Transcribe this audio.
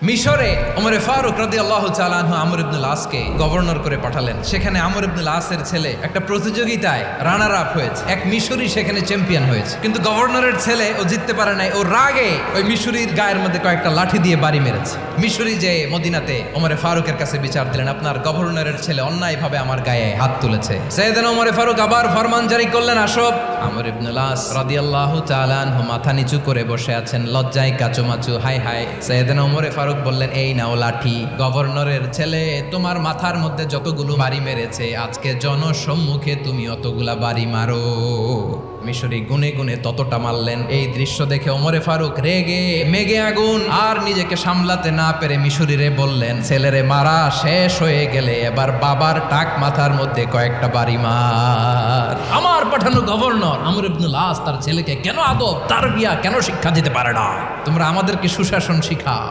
মিশরে ওমরে ফারুক রাদিয়াল্লাহু তাআলা আনহু আমর ইবনুল আসকে গভর্নর করে পাঠালেন। সেখানে আমর ইবনুল আসের ছেলে একটা প্রতিযোগিতায় রানার আপ হয়েছে, এক মিশরি সেখানে চ্যাম্পিয়ন হয়েছে, কিন্তু গভর্নরের ছেলে ও জিততে পারে নাই। ও রাগে ওই মিশরির গায়ের মধ্যে কয়েকটা লাঠি দিয়ে বাড়ি মেরেছে। মিশরি যে মদিনাতে ওমরে ফারুকের কাছে বিচার দিলেন, আপনার গভর্নরের ছেলে অন্যায়ভাবে আমার গায়ে হাত তুলেছে। সাইয়েদনা ওমরে ফারুক আবার ফরমান জারি করলেন, আসো। আমর ইবনুল আস রাদিয়াল্লাহু তাআলা আনহু মাথা নিচু করে বসে আছেন, লজ্জায় কাচুমাচু, হাই হাই। সাইয়েদনা ওমরে ফারুক বললেন, এই নাও লাঠি, গভর্নরের ছেলে তোমার মাথার মধ্যে যতগুলো বাড়ি মেরেছে আজকে জনসম্মুখে তুমি অতগুলা বাড়ি মারো। মিশরি গুনে গুনে ততটা মারলেন। এই দৃশ্য দেখে ওমরে ফারুক রেগে মেগে আগুন, আর নিজেকে সামলাতে না পেরে মিশরিরে বললেন, ছেলেরে মারা শেষ হয়ে গেলে এবার বাবার টাক মাথার মধ্যে কয়েকটা বাড়ি মার। আমার পাঠানো গভর্নর আমর ইবনুল আস তার ছেলেকে কেন আদব তারবিয়া কেন শিক্ষা দিতে পারে না? তোমরা আমাদেরকে সুশাসন শিখাও।